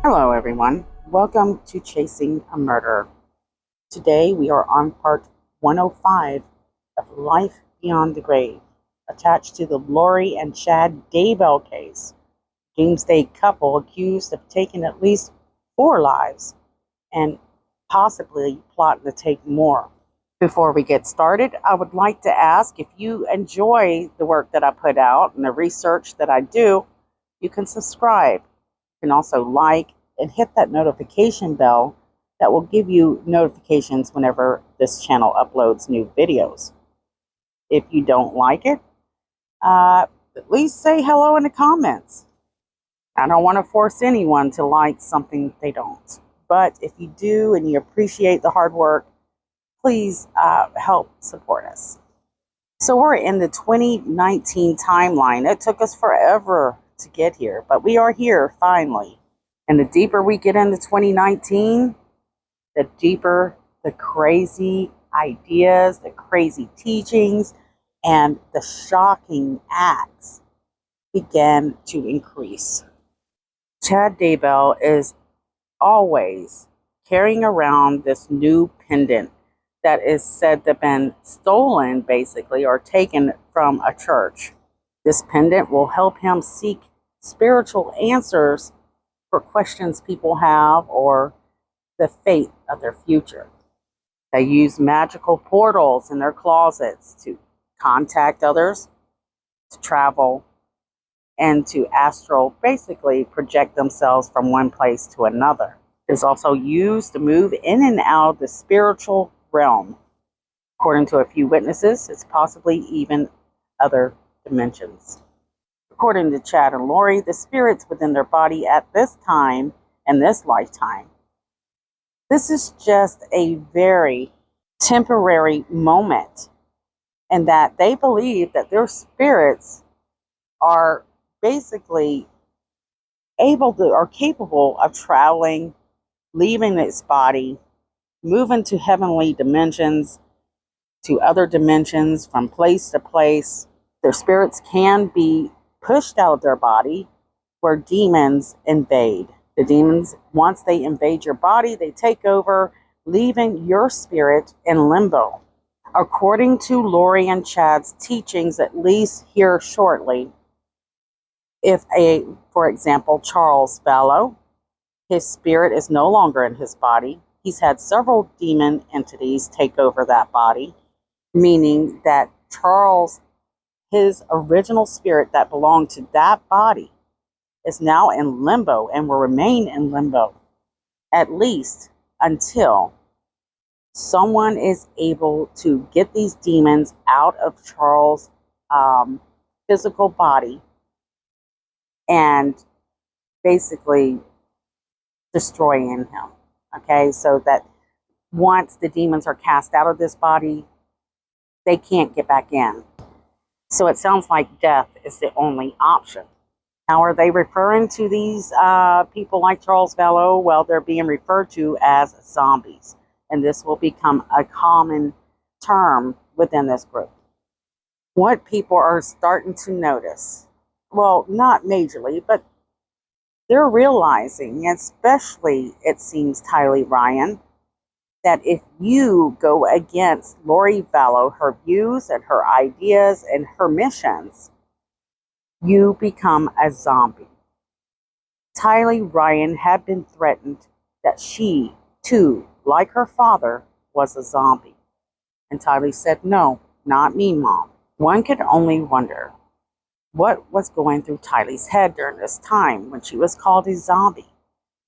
Hello, everyone. Welcome to Chasing a Murder. Today we are on part 105 of Life Beyond the Grave, attached to the Lori and Chad Daybell case, doomsday couple accused of taking at least 4 lives and possibly plotting to take more. Before we get started, I would like to ask if you enjoy the work that I put out and the research that I do, you can subscribe. You can also like and hit that notification bell that will give you notifications whenever this channel uploads new videos. If you don't like it, at least say hello in the comments. I don't want to force anyone to like something they don't. But if you do and you appreciate the hard work, please help support us. So we're in the 2019 timeline. It took us forever to get here, but we are here finally. And the deeper we get into 2019, the deeper the crazy ideas, the crazy teachings, and the shocking acts began to increase. Chad Daybell is always carrying around this new pendant that is said to have been stolen, basically, or taken from a church. This pendant will help him seek spiritual answers for questions people have or the fate of their future. They use magical portals in their closets to contact others, to travel, and to astral, basically project themselves from one place to another. It's also used to move in and out of the spiritual realm. According to a few witnesses, it's possibly even other dimensions. According to Chad and Lori, the spirits within their body at this time and this lifetime, this is just a very temporary moment, and that they believe that their spirits are basically capable of traveling, leaving its body, moving to heavenly dimensions, to other dimensions, from place to place. Their spirits can be pushed out of their body where demons invade. The demons, once they invade your body, they take over, leaving your spirit in limbo. According to Lori and Chad's teachings, at least here shortly, if for example, Charles Vallow, his spirit is no longer in his body. He's had several demon entities take over that body, meaning that Charles, his original spirit that belonged to that body, is now in limbo and will remain in limbo, at least until someone is able to get these demons out of Charles' physical body and basically destroying him. Okay, so that once the demons are cast out of this body, they can't get back in. So it sounds like death is the only option. How are they referring to these people like Charles Vallow? Well, they're being referred to as zombies. And this will become a common term within this group. What people are starting to notice, well, not majorly, but they're realizing, especially it seems Tylee Ryan, that if you go against Lori Vallow, her views and her ideas and her missions, you become a zombie. Tylee Ryan had been threatened that she, too, like her father, was a zombie. And Tylee said, "No, not me, Mom." One could only wonder what was going through Tylee's head during this time when she was called a zombie.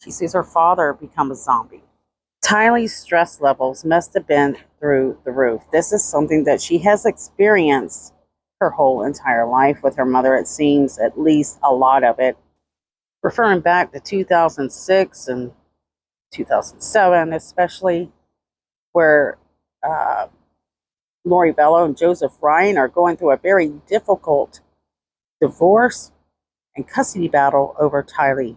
She sees her father become a zombie. Tylee's stress levels must have been through the roof. This is something that she has experienced her whole entire life with her mother, it seems, at least a lot of it. Referring back to 2006 and 2007, especially, where Lori Vallow and Joseph Ryan are going through a very difficult divorce and custody battle over Tylee.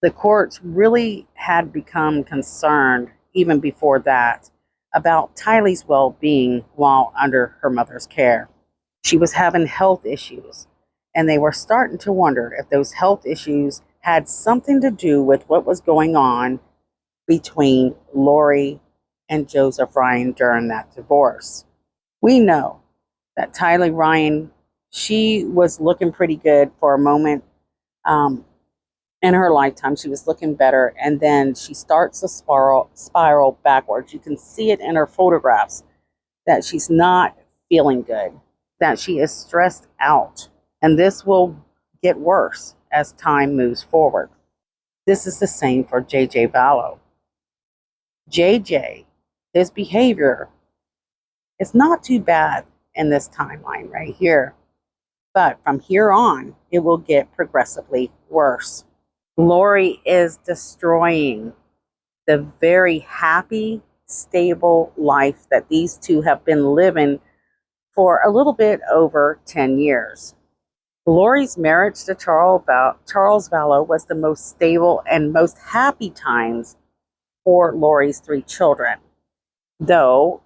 The courts really had become concerned, even before that, about Tylee's well-being while under her mother's care. She was having health issues, and they were starting to wonder if those health issues had something to do with what was going on between Lori and Joseph Ryan during that divorce. We know that Tylee Ryan, she was looking pretty good for a moment in her lifetime. She was looking better, and then she starts to spiral backwards. You can see it in her photographs that she's not feeling good, that she is stressed out, and this will get worse as time moves forward. This is the same for JJ Vallow. JJ, his behavior is not too bad in this timeline right here, but from here on, it will get progressively worse. Lori is destroying the very happy, stable life that these two have been living for a little bit over 10 years. Lori's marriage to Charles Vallow was the most stable and most happy times for Lori's 3 children, though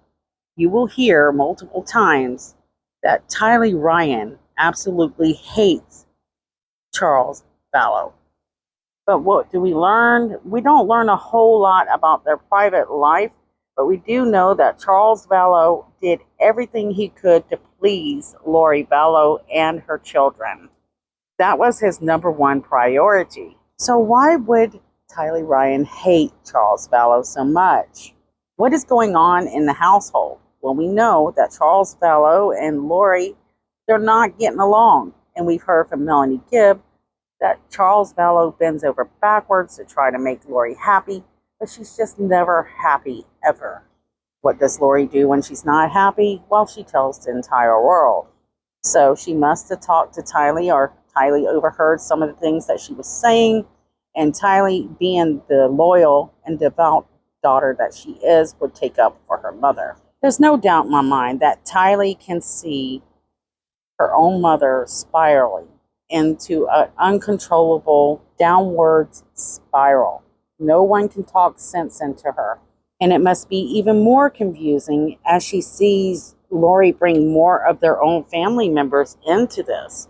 you will hear multiple times that Tylee Ryan absolutely hates Charles Vallow. But what do we learn? We don't learn a whole lot about their private life, but we do know that Charles Vallow did everything he could to please Lori Vallow and her children. That was his number one priority. So why would Tylee Ryan hate Charles Vallow so much? What is going on in the household? Well, we know that Charles Vallow and Lori, they're not getting along. And we've heard from Melenie Gibb that Charles Vallow bends over backwards to try to make Lori happy, but she's just never happy, ever. What does Lori do when she's not happy? Well, she tells the entire world. So she must have talked to Tylee, or Tylee overheard some of the things that she was saying, and Tylee, being the loyal and devout daughter that she is, would take up for her mother. There's no doubt in my mind that Tylee can see her own mother spiraling into an uncontrollable downward spiral. No one can talk sense into her. And it must be even more confusing as she sees Lori bring more of their own family members into this.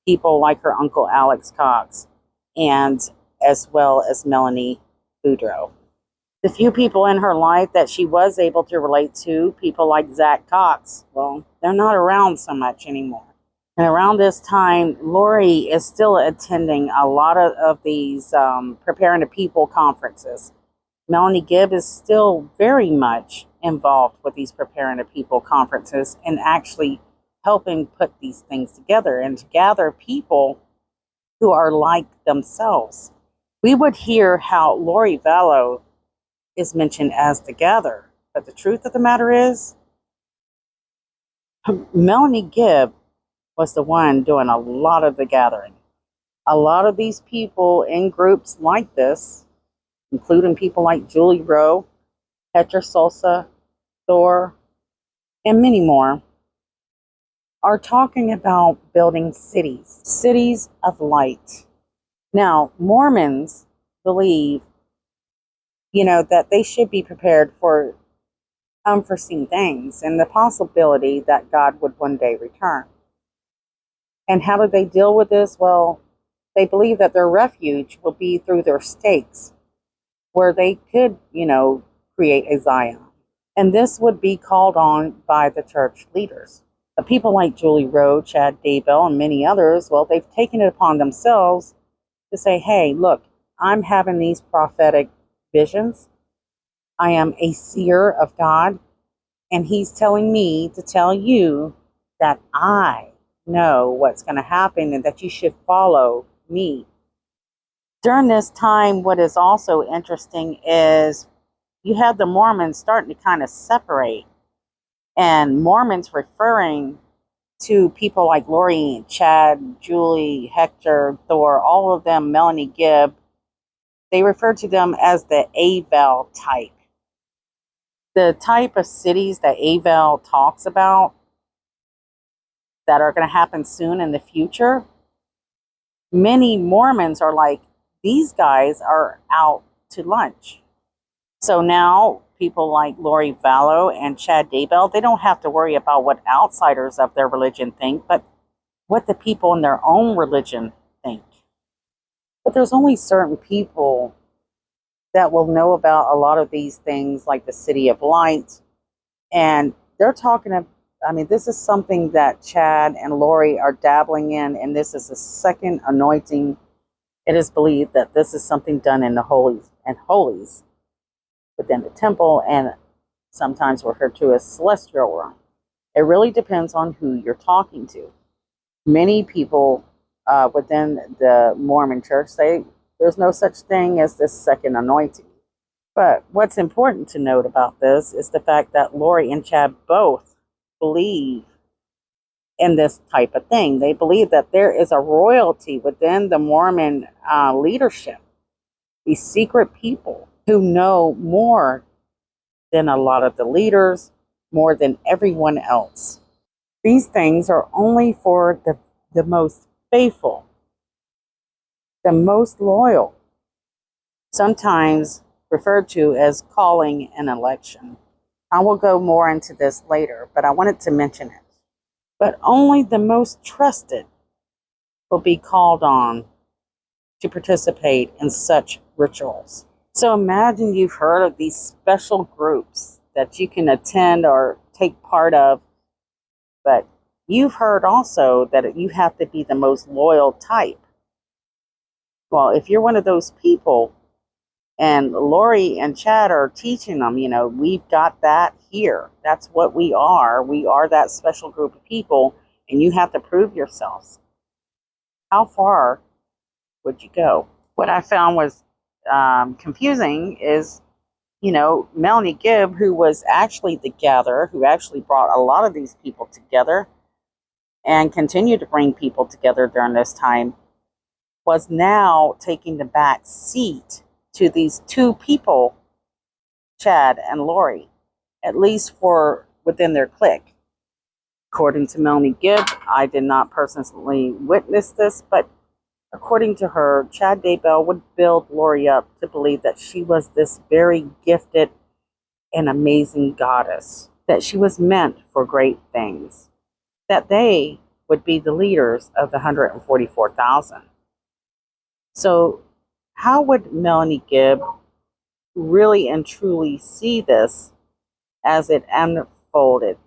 People like her uncle Alex Cox, and as well as Melanie Boudreau. The few people in her life that she was able to relate to, people like Zach Cox, well, they're not around so much anymore. And around this time, Lori is still attending a lot of these Preparing the People conferences. Melenie Gibb is still very much involved with these Preparing the People conferences and actually helping put these things together and to gather people who are like themselves. We would hear how Lori Vallow is mentioned as the gatherer, but the truth of the matter is, Melenie Gibb was the one doing a lot of the gathering. A lot of these people in groups like this, including people like Julie Rowe, Petra Sosa, Thor, and many more, are talking about building cities of light. Now, Mormons believe, that they should be prepared for unforeseen things and the possibility that God would one day return. And how do they deal with this? Well, they believe that their refuge will be through their stakes, where they could, create a Zion. And this would be called on by the church leaders. But people like Julie Rowe, Chad Daybell, and many others, well, they've taken it upon themselves to say, hey, look, I'm having these prophetic visions. I am a seer of God, and he's telling me to tell you that I know what's going to happen and that you should follow me. During this time, what is also interesting is you have the Mormons starting to kind of separate, and Mormons referring to people like Lori, Chad, Julie, Hector, Thor, all of them, Melenie Gibb, they refer to them as the Daybell type. The type of cities that Daybell talks about that are going to happen soon in the future, many Mormons are like, these guys are out to lunch. So now people like Lori Vallow and Chad Daybell, they don't have to worry about what outsiders of their religion think, but what the people in their own religion think. But there's only certain people that will know about a lot of these things, like the City of Light. And they're talking about, I mean, this is something that Chad and Lori are dabbling in, and this is a second anointing. It is believed that this is something done in the holies within the temple, and sometimes referred to as celestial realm. It really depends on who you're talking to. Many people within the Mormon church say there's no such thing as this second anointing. But what's important to note about this is the fact that Lori and Chad both believe in this type of thing. They believe that there is a royalty within the Mormon leadership, these secret people who know more than a lot of the leaders, more than everyone else. These things are only for the most faithful, the most loyal, sometimes referred to as calling an election. I will go more into this later, but I wanted to mention it. But only the most trusted will be called on to participate in such rituals. So imagine you've heard of these special groups that you can attend or take part of, but you've heard also that you have to be the most loyal type. Well, if you're one of those people, and Lori and Chad are teaching them, we've got that here. That's what we are. We are that special group of people, and you have to prove yourselves. How far would you go? What I found was confusing is, Melenie Gibb, who was actually the gatherer, who actually brought a lot of these people together and continued to bring people together during this time, was now taking the back seat to these two people, Chad and Lori, at least for within their clique. According to Melenie Gibb, I did not personally witness this, but according to her, Chad Daybell would build Lori up to believe that she was this very gifted and amazing goddess, that she was meant for great things, that they would be the leaders of the 144,000. So how would Melenie Gibb really and truly see this as it unfolded,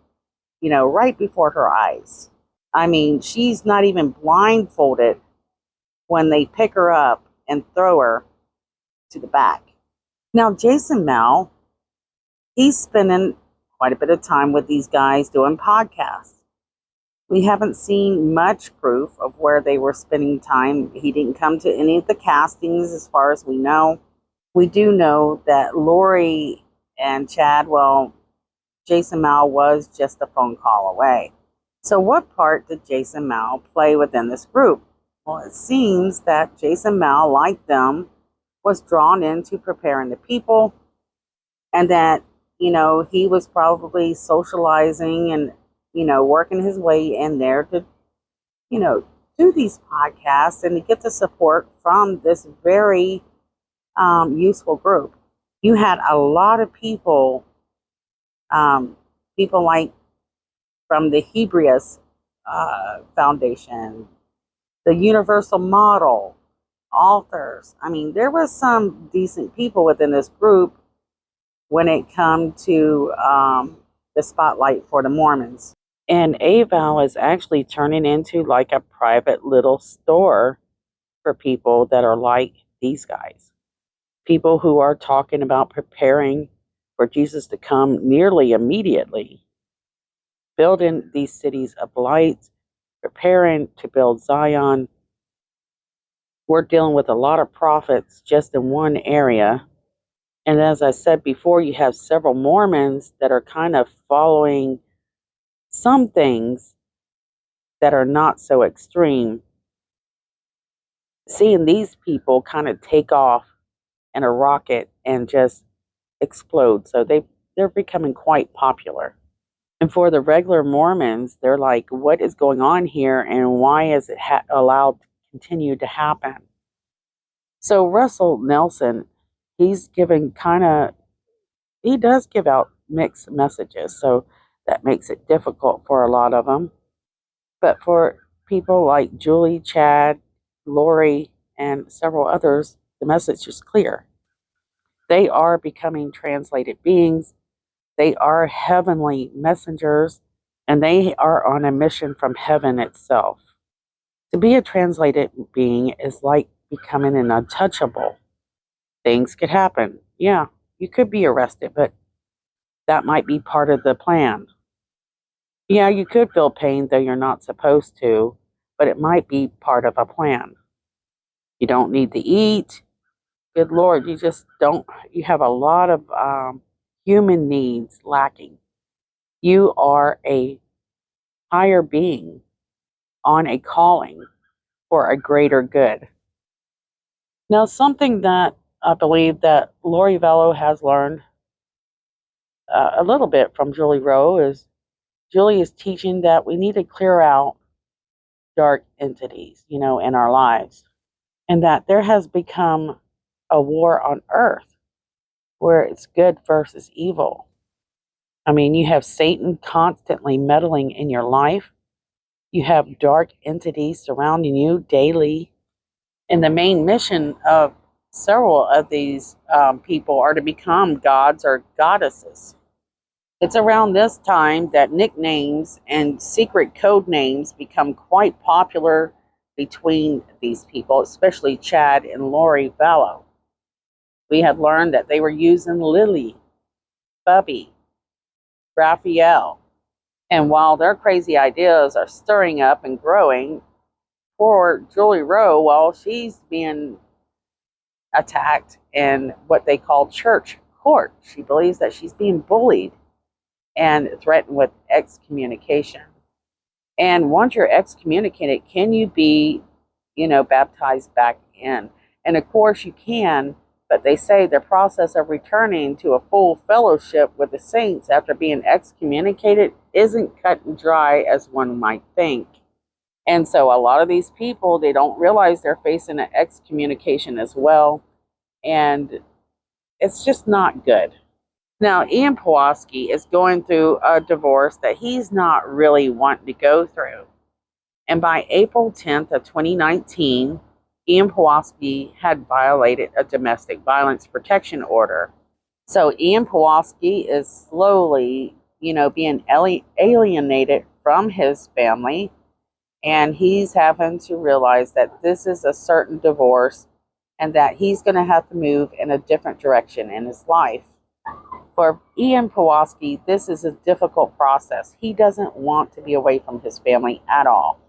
right before her eyes? I mean, she's not even blindfolded when they pick her up and throw her to the back. Now, Jason Mal, he's spending quite a bit of time with these guys doing podcasts. We haven't seen much proof of where they were spending time. He didn't come to any of the castings as far as we know. We do know that Lori and Chad, Jason Mal was just a phone call away. So what part did Jason Mal play within this group? Well, it seems that Jason Mal, like them, was drawn into preparing the people, and that, he was probably socializing and, working his way in there to, do these podcasts and to get the support from this very useful group. You had a lot of people, people like from the Hebrews Foundation, the Universal Model, authors. I mean, there was some decent people within this group when it come to the spotlight for the Mormons. And AVAL is actually turning into like a private little store for people that are like these guys. People who are talking about preparing for Jesus to come nearly immediately, building these cities of light, preparing to build Zion. We're dealing with a lot of prophets just in one area. And as I said before, you have several Mormons that are kind of following some things that are not so extreme. Seeing these people kind of take off in a rocket and just explode. So they're becoming quite popular. And for the regular Mormons, they're like, what is going on here, and why is it allowed to continue to happen? So Russell Nelson, he does give out mixed messages, so that makes it difficult for a lot of them. But for people like Julie, Chad, Lori, and several others, the message is clear. They are becoming translated beings. They are heavenly messengers, and they are on a mission from heaven itself. To be a translated being is like becoming an untouchable. Things could happen. Yeah, you could be arrested, but that might be part of the plan. Yeah, you could feel pain, though you're not supposed to, but it might be part of a plan. You don't need to eat. Good Lord, you just don't, you have a lot of human needs lacking. You are a higher being on a calling for a greater good. Now, something that I believe that Lori Vallow has learned a little bit from Julie Rowe is Julie is teaching that we need to clear out dark entities, in our lives, and that there has become a war on earth where it's good versus evil. I mean, you have Satan constantly meddling in your life. You have dark entities surrounding you daily. And the main mission of several of these people are to become gods or goddesses. It's around this time that nicknames and secret code names become quite popular between these people, especially Chad and Lori Vallow. We have learned that they were using Lily, Bubby, Raphael. And while their crazy ideas are stirring up and growing, poor Julie Rowe, while she's being attacked in what they call church court, she believes that she's being bullied and threatened with excommunication. And once you're excommunicated, can you be, baptized back in? And of course you can, but they say the process of returning to a full fellowship with the saints after being excommunicated isn't cut and dry as one might think. And so a lot of these people, they don't realize they're facing an excommunication as well. And it's just not good. Now, Ian Pulaski is going through a divorce that he's not really wanting to go through. And by April 10th of 2019, Ian Pulaski had violated a domestic violence protection order. So Ian Pulaski is slowly, being alienated from his family. And he's having to realize that this is a certain divorce and that he's going to have to move in a different direction in his life. For Ian Pulaski, this is a difficult process. He doesn't want to be away from his family at all.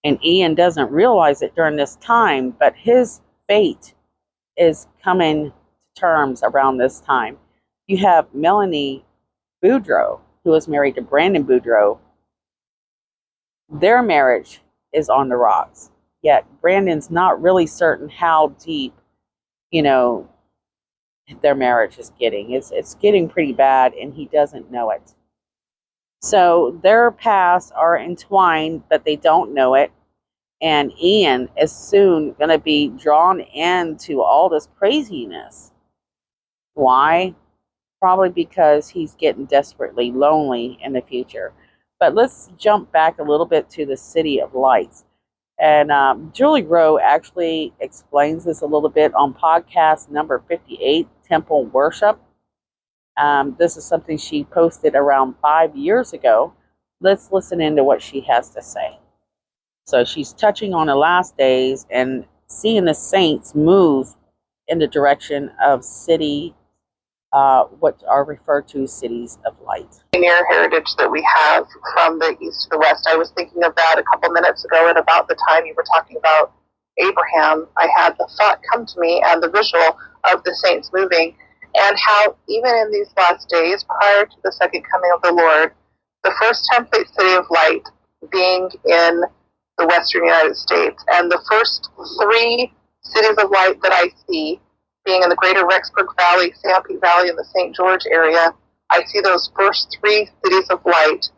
And Ian doesn't realize it during this time, but his fate is coming to terms around this time. You have Melenie Boudreau, who is married to Brandon Boudreau. Their marriage is on the rocks, yet Brandon's not really certain how deep, their marriage is getting. It's getting pretty bad, and he doesn't know it. So their paths are entwined, but they don't know it. And Ian is soon going to be drawn into all this craziness. Why? Probably because he's getting desperately lonely in the future. But let's jump back a little bit to the City of Lights. And Julie Rowe actually explains this a little bit on podcast number 58, Temple Worship. This is something she posted around 5 years ago. Let's listen into what she has to say. So she's touching on the last days and seeing the saints move in the direction of what are referred to as cities of light. Pioneer heritage that we have from the east to the west. I was thinking of that a couple minutes ago, and about the time you were talking about Abraham, I had the thought come to me and the visual of the saints moving, and how even in these last days, prior to the second coming of the Lord, the first template city of light being in the western United States, and the first 3 cities of light that I see being in the greater Rexburg Valley, Sanpete Valley, and the St. George area, I see those first 3 cities of light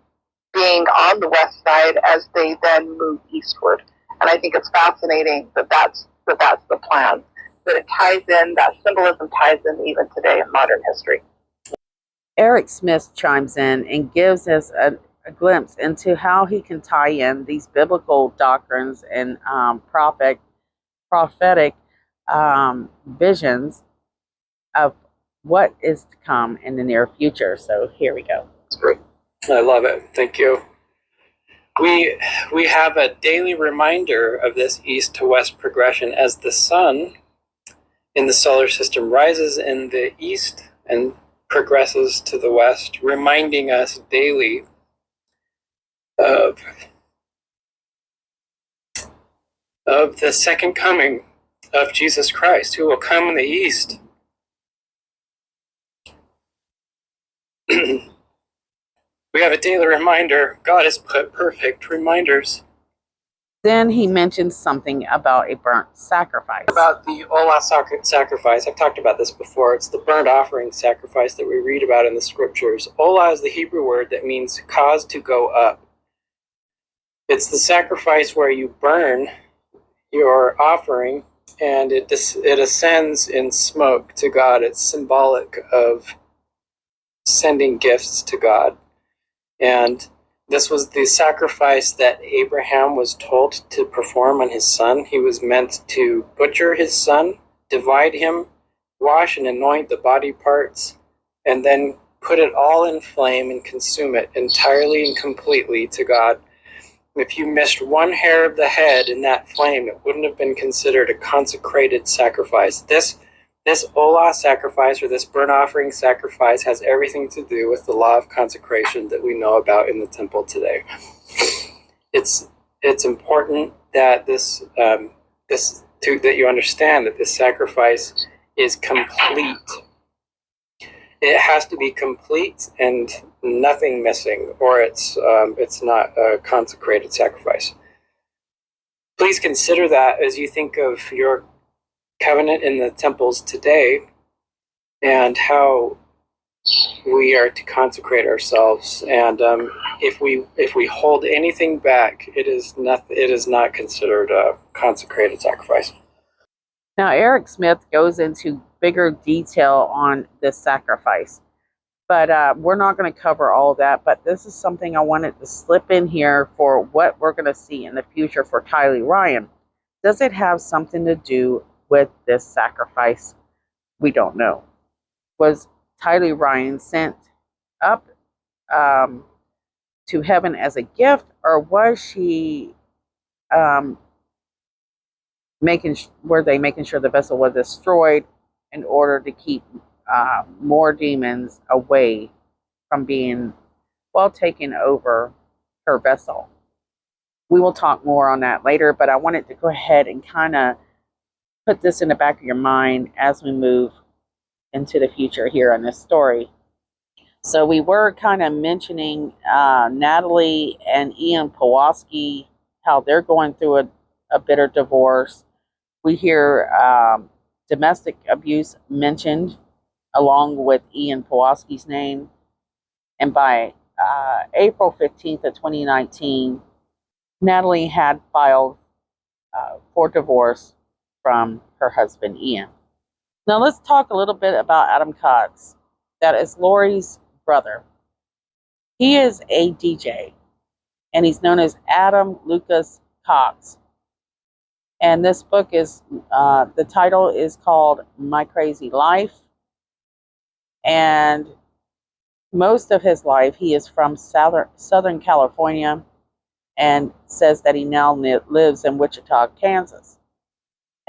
being on the west side as they then move eastward. And I think it's fascinating that that's the plan, that it ties in, that symbolism ties in even today in modern history. Eric Smith chimes in and gives us a glimpse into how he can tie in these biblical doctrines and prophet prophetic visions of what is to come in the near future. So here we go. Great. I love it. Thank you. We have a daily reminder of this east to west progression as the sun in the solar system rises in the east and progresses to the west, reminding us daily of the second coming of Jesus Christ, who will come in the east. We have a daily reminder. God has put perfect reminders. Then he mentions something about a burnt sacrifice. About the Olah sacrifice. I've talked about this before. It's the burnt offering sacrifice that we read about in the scriptures. Olah is the Hebrew word that means cause to go up. It's the sacrifice where you burn your offering and it ascends in smoke to God. It's symbolic of sending gifts to God. And this was the sacrifice that Abraham was told to perform on his son. He was meant to butcher his son, divide him, wash and anoint the body parts, and then put it all in flame and consume it entirely and completely to God. If you missed one hair of the head in that flame, it wouldn't have been considered a consecrated sacrifice. This Olah sacrifice, or this burnt offering sacrifice, has everything to do with the law of consecration that we know about in the temple today. It's important that that you understand that this sacrifice is complete. It has to be complete and nothing missing, or it's not a consecrated sacrifice. Please consider that as you think of your covenant in the temples today and how we are to consecrate ourselves. And if we hold anything back, it is not considered a consecrated sacrifice. Now, Eric Smith goes into bigger detail on this sacrifice, but we're not going to cover all that. But this is something I wanted to slip in here for what we're going to see in the future for Tylee Ryan. Does it have something to do with this sacrifice? We don't know. Was Tylee Ryan sent up to heaven as a gift, or was she making sure the vessel was destroyed in order to keep more demons away from being taken over her vessel? We will talk more on that later, but I wanted to go ahead and kind of put this in the back of your mind as we move into the future here in this story. So we were kind of mentioning Natalie and Ian Pulaski, how they're going through a bitter divorce. We hear domestic abuse mentioned along with Ian Pulaski's name. And by April 15th of 2019, Natalie had filed for divorce from her husband, Ian. Now let's talk a little bit about Adam Cox. That is Lori's brother. He is a DJ, and he's known as Adam Lucas Cox. And this book is, the title is called My Crazy Life. And most of his life, he is from Southern California and says that he now lives in Wichita, Kansas.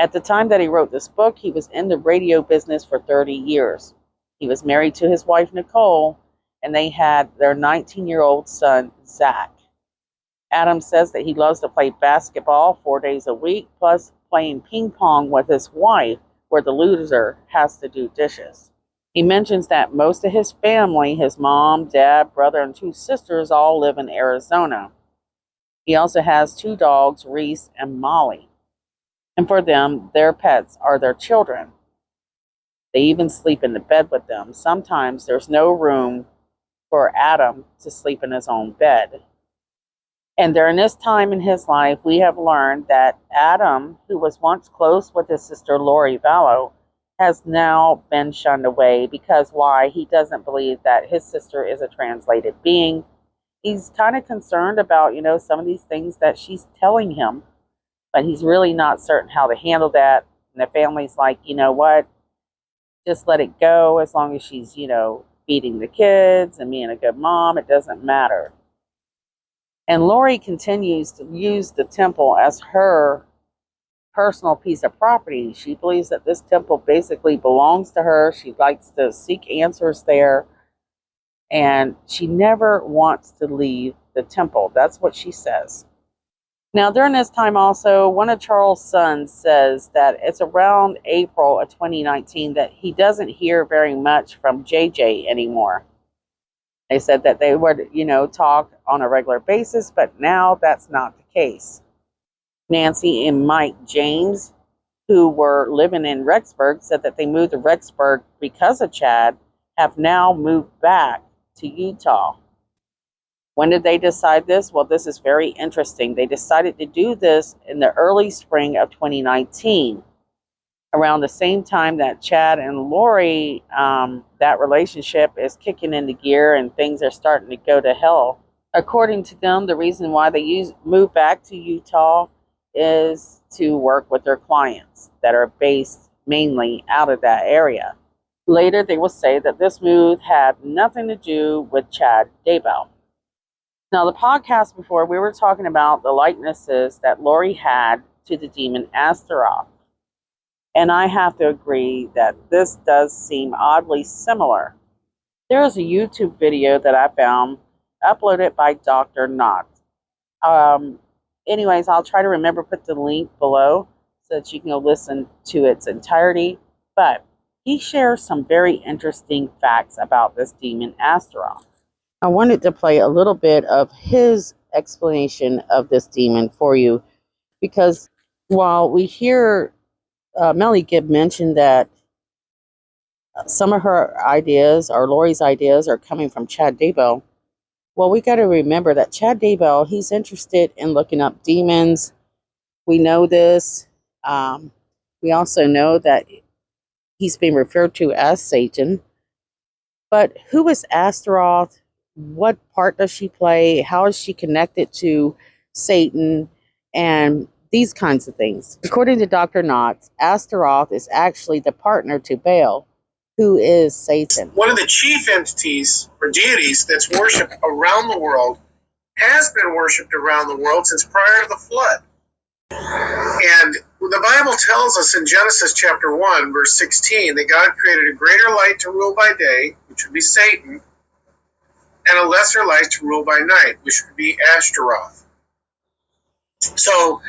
At the time that he wrote this book, he was in the radio business for 30 years. He was married to his wife, Nicole, and they had their 19-year-old son, Zach. Adam says that he loves to play basketball 4 days a week, plus playing ping pong with his wife, where the loser has to do dishes. He mentions that most of his family, his mom, dad, brother, and 2 sisters, all live in Arizona. He also has 2 dogs, Reese and Molly. And for them, their pets are their children. They even sleep in the bed with them. Sometimes there's no room for Adam to sleep in his own bed. And during this time in his life, we have learned that Adam, who was once close with his sister Lori Vallow, has now been shunned away because why? He doesn't believe that his sister is a translated being. He's kind of concerned about, some of these things that she's telling him. but he's really not certain how to handle that. And the family's like, you know what? Just let it go as long as she's, feeding the kids and being a good mom. It doesn't matter. And Lori continues to use the temple as her personal piece of property. She believes that this temple basically belongs to her. She likes to seek answers there. And she never wants to leave the temple. That's what she says. Now, during this time also, one of Charles' sons says that it's around April of 2019 that he doesn't hear very much from JJ anymore. They said that they would, talk on a regular basis, but now that's not the case. Nancy and Mike James, who were living in Rexburg, said that they moved to Rexburg because of Chad, have now moved back to Utah. When did they decide this? Well, this is very interesting. They decided to do this in the early spring of 2019, around the same time that Chad and Lori, that relationship is kicking into gear and things are starting to go to hell. According to them, the reason why they moved back to Utah is to work with their clients that are based mainly out of that area. Later, they will say that this move had nothing to do with Chad Daybell. Now, the podcast before, we were talking about the likenesses that Lori had to the demon Astaroth. And I have to agree that this does seem oddly similar. There is a YouTube video that I found uploaded by Dr. Knott. Anyways, I'll try to remember to put the link below so that you can go listen to its entirety. But he shares some very interesting facts about this demon Astaroth. I wanted to play a little bit of his explanation of this demon for you, because while we hear Melanie Gibb mention that some of her ideas, or Lori's ideas, are coming from Chad Daybell, well, we got to remember that Chad Daybell, he's interested in looking up demons. We know this. We also know that he's been referred to as Satan. But who is Astaroth? What part does she play? How is she connected to Satan? And these kinds of things. According to Dr. Knott, Astaroth is actually the partner to Baal, who is Satan. One of the chief entities or deities that's worshipped around the world, has been worshipped around the world since prior to the flood. And the Bible tells us in Genesis chapter 1, verse 16, that God created a greater light to rule by day, which would be Satan, and a lesser light to rule by night, which would be Ashtaroth. So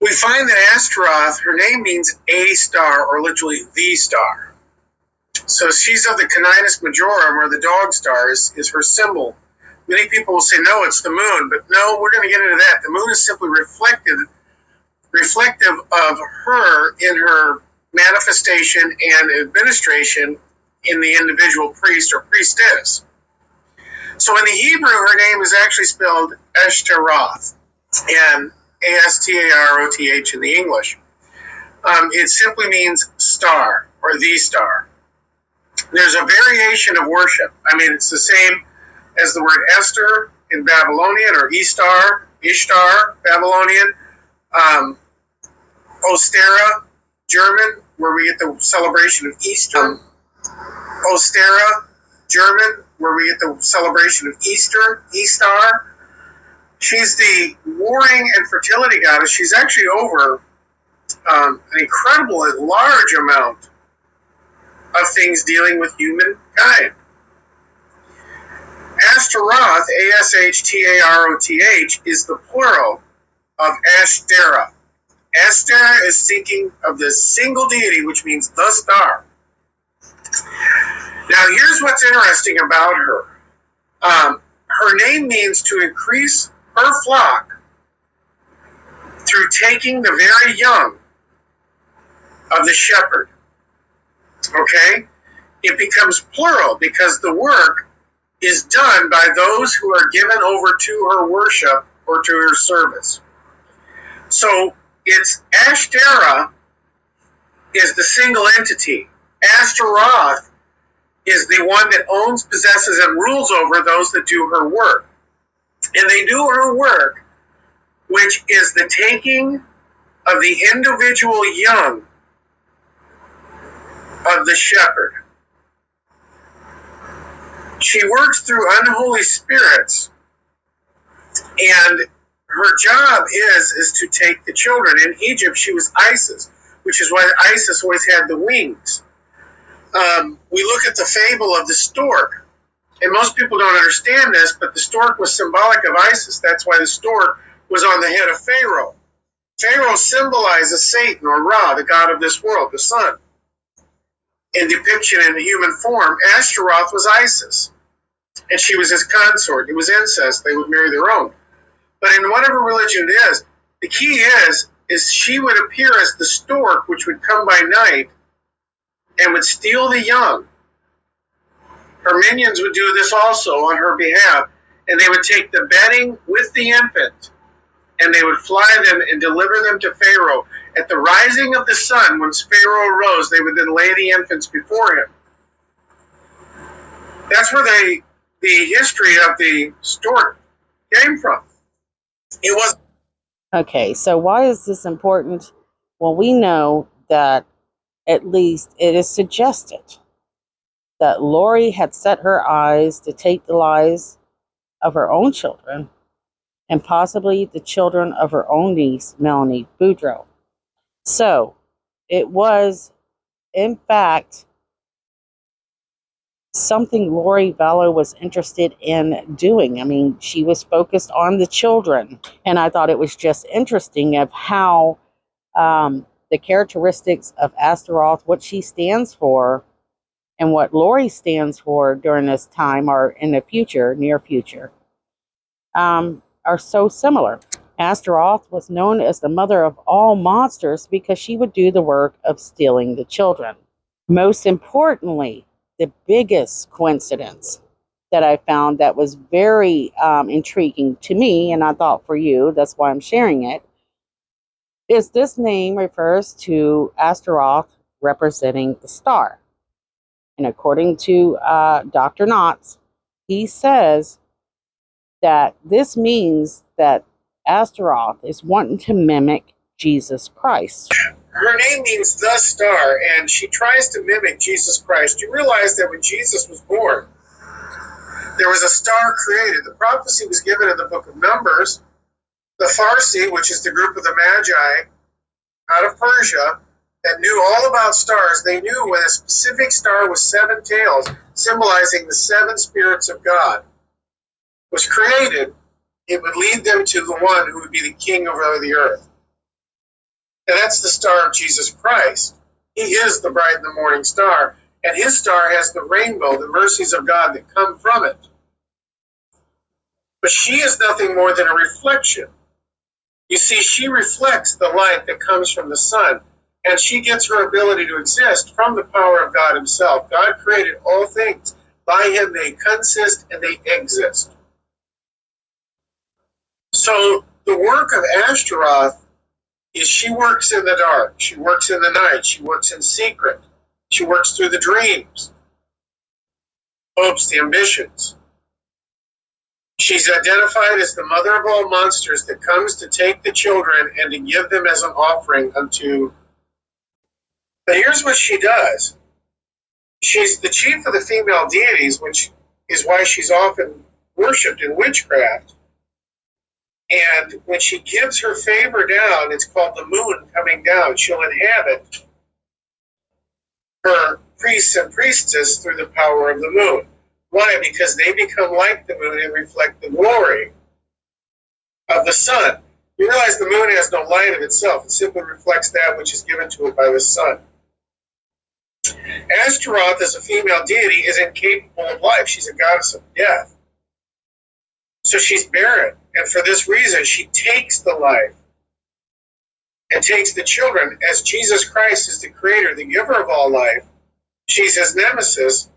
we find that Ashtaroth, her name means a star, or literally the star. So she's of the Caninus Majorum, or the dog star, is her symbol. Many people will say, no, it's the moon, but no, we're going to get into that. The moon is simply reflective of her in her manifestation and administration in the individual priest or priestess. So in the Hebrew, her name is actually spelled Ashtaroth, and Astaroth in the English. It simply means star, or the star. There's a variation of worship. I mean, it's the same as the word Esther in Babylonian, or Ishtar, Babylonian. Ostera, German, where we get the celebration of Easter. Ostera, German, where we get the celebration of Easter, Eastar. She's the warring and fertility goddess. She's actually over an incredible and large amount of things dealing with humankind. Ashtaroth, Ashtaroth, is the plural of Ashtera. Ashtera is speaking of the single deity, which means the star. Now, here's what's interesting about her. Her name means to increase her flock through taking the very young of the shepherd. Okay? It becomes plural because the work is done by those who are given over to her worship or to her service. So it's Ashtera is the single entity. Ashtaroth is the one that owns, possesses, and rules over those that do her work. And they do her work which is the taking of the individual young of the shepherd. She works through unholy spirits, and her job is to take the children. In Egypt, she was Isis, which is why Isis always had the wings. We look at the fable of the stork, and most people don't understand this, but the stork was symbolic of Isis. That's why the stork was on the head of Pharaoh. Pharaoh symbolizes Satan, or Ra, the god of this world, the sun. In depiction in human form, Ashtaroth was Isis, and she was his consort. It was incest. They would marry their own. But in whatever religion it is, the key is she would appear as the stork, which would come by night and would steal the young. Her minions would do this also on her behalf, and they would take the bedding with the infant, and they would fly them and deliver them to Pharaoh. At the rising of the sun, when Pharaoh arose, they would then lay the infants before him. That's where the history of the stork came from. It was. Okay, so why is this important? Well, we know that at least it is suggested that Lori had set her eyes to take the lives of her own children and possibly the children of her own niece, Melanie Boudreaux. So it was, in fact, something Lori Vallow was interested in doing. I mean, she was focused on the children, and I thought it was just interesting of how the characteristics of Astaroth, what she stands for, and what Lori stands for during this time or in the future, near future, are so similar. Astaroth was known as the mother of all monsters because she would do the work of stealing the children. Most importantly, the biggest coincidence that I found that was very intriguing to me, and I thought for you, that's why I'm sharing it, is this name refers to Astaroth representing the star. And according to Dr. Knott, he says that this means that Astaroth is wanting to mimic Jesus Christ. Her name means the star, and she tries to mimic Jesus Christ. You realize that when Jesus was born, there was a star created. The prophecy was given in the book of Numbers. The Farsi, which is the group of the Magi out of Persia, that knew all about stars, they knew when a specific star with 7 tails, symbolizing the 7 spirits of God, was created, it would lead them to the one who would be the king over the earth. And that's the star of Jesus Christ. He is the bright and the morning star, and his star has the rainbow, the mercies of God that come from it. But she is nothing more than a reflection. You see, she reflects the light that comes from the sun, and she gets her ability to exist from the power of God himself. God created all things. By him they consist and they exist. So the work of Ashtaroth is she works in the dark, she works in the night, she works in secret, she works through the dreams, hopes, the ambitions. She's identified as the mother of all monsters that comes to take the children and to give them as an offering unto. But here's what she does. She's the chief of the female deities, which is why she's often worshipped in witchcraft. And when she gives her favor down, it's called the moon coming down. She'll inhabit her priests and priestess through the power of the moon. Why? Because they become like the moon and reflect the glory of the sun. You realize the moon has no light of itself. It simply reflects that which is given to it by the sun. Ashtaroth, as a female deity, is incapable of life. She's a goddess of death. So she's barren. And for this reason, she takes the life and takes the children. As Jesus Christ is the creator, the giver of all life, she's his nemesis.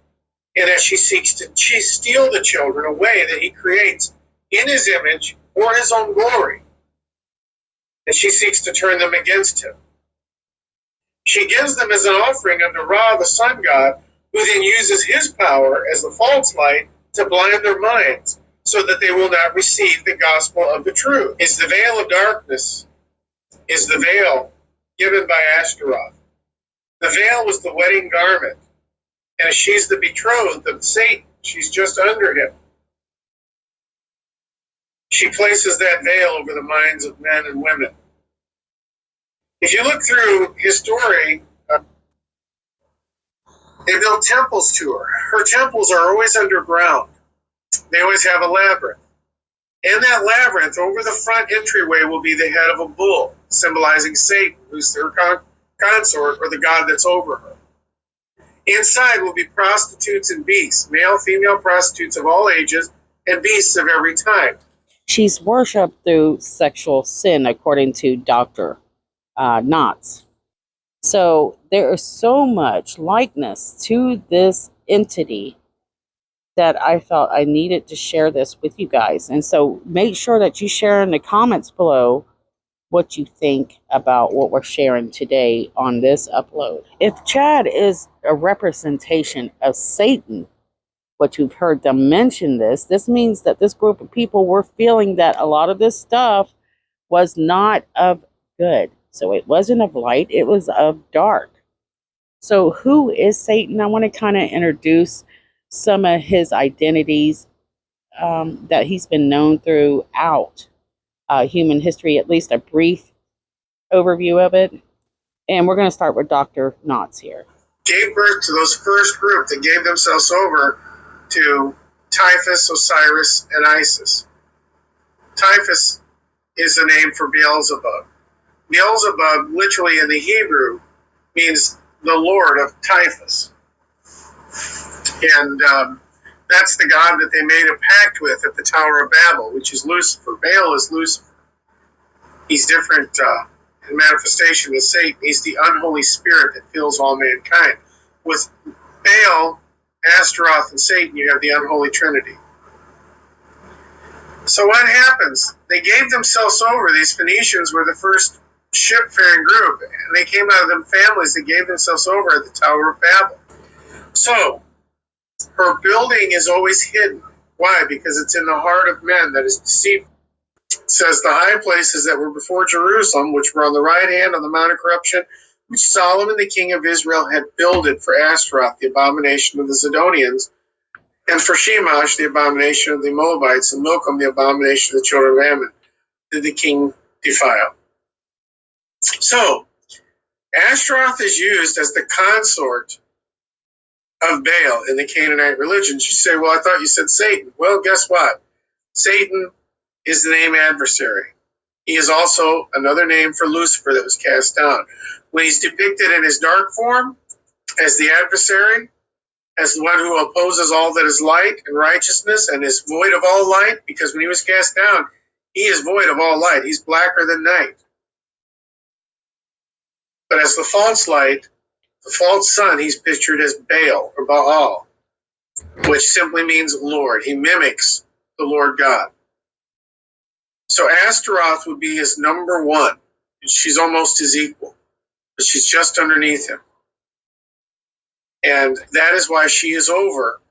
And as she seeks to steal the children away that he creates in his image for his own glory, and she seeks to turn them against him. She gives them as an offering unto Ra, the sun god, who then uses his power as the false light to blind their minds. so that they will not receive the gospel of the truth. Is the veil of darkness, is the veil given by Ashtaroth. The veil was the wedding garment, and she's the betrothed of Satan. She's just under him. She places that veil over the minds of men and women. If you look through his story, they built temples to her. Her temples are always underground. They always have a labyrinth. In that labyrinth, over the front entryway will be the head of a bull, symbolizing Satan, who's her consort, or the god that's over her. Inside will be prostitutes and beasts, male, female prostitutes of all ages, and beasts of every time. She's worshipped through sexual sin, according to Dr. Knott. So there is so much likeness to this entity that I felt I needed to share this with you guys. And so make sure that you share in the comments below what you think about what we're sharing today on this upload. If Chad is a representation of Satan, what you've heard them mention this means that this group of people were feeling that a lot of this stuff was not of good. So it wasn't of light, it was of dark. So who is Satan? I want to kind of introduce some of his identities that he's been known throughout human history, at least a brief overview of it. And we're going to start with Dr. Knott here. Gave birth to those first group that gave themselves over to Typhus, Osiris, and Isis. Typhus is the name for Beelzebub. Beelzebub, literally in the Hebrew, means the Lord of Typhus. And that's the god that they made a pact with at the Tower of Babel, which is Lucifer. Baal is Lucifer. He's different in manifestation with Satan. He's the unholy spirit that fills all mankind. With Baal, Astaroth, and Satan, you have the unholy trinity. So what happens? They gave themselves over. These Phoenicians were the first ship-faring group, and they came out of them families that gave themselves over at the Tower of Babel. So her building is always hidden. Why? Because it's in the heart of men that is deceitful. It says the high places that were before Jerusalem, which were on the right hand of the Mount of Corruption, which Solomon the king of Israel had builded for Ashtaroth, the abomination of the Zidonians, and for Shemash, the abomination of the Moabites, and Milcom, the abomination of the children of Ammon, did the king defile. So, Ashtaroth is used as the consort of Baal in the Canaanite religions. You say, well, I thought you said Satan. Well, guess what? Satan is the name Adversary. He is also another name for Lucifer that was cast down. When he's depicted in his dark form as the adversary, as the one who opposes all that is light and righteousness and is void of all light, because when he was cast down, he is void of all light. He's blacker than night. But as the false light, the false son, he's pictured as Baal or Baal, which simply means Lord. He mimics the Lord God. So Ashtaroth would be his number one. She's almost his equal, but she's just underneath him. And that is why she is over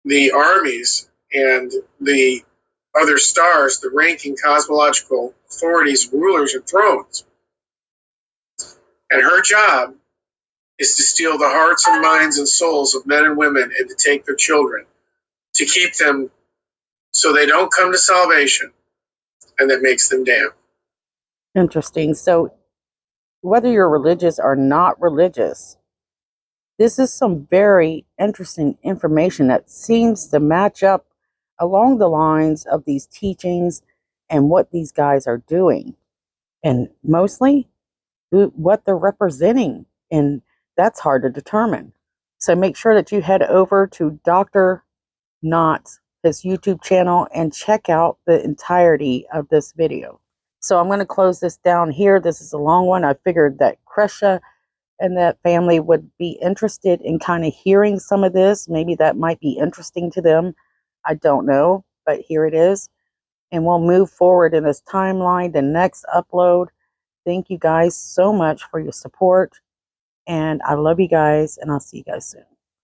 the armies and the other stars, the ranking cosmological authorities, rulers, and thrones. And her job is to steal the hearts and minds and souls of men and women and to take their children, to keep them so they don't come to salvation, and that makes them damned. Interesting. So whether you're religious or not religious, this is some very interesting information that seems to match up along the lines of these teachings and what these guys are doing, and mostly what they're representing, and that's hard to determine. So make sure that you head over to Dr. Knott, his YouTube channel, and check out the entirety of this video. So I'm going to close this down here. This is a long one. I figured that Kresha and that family would be interested in kind of hearing some of this. Maybe that might be interesting to them. I don't know, but here it is. And we'll move forward in this timeline, the next upload. Thank you guys so much for your support. And I love you guys, and I'll see you guys soon.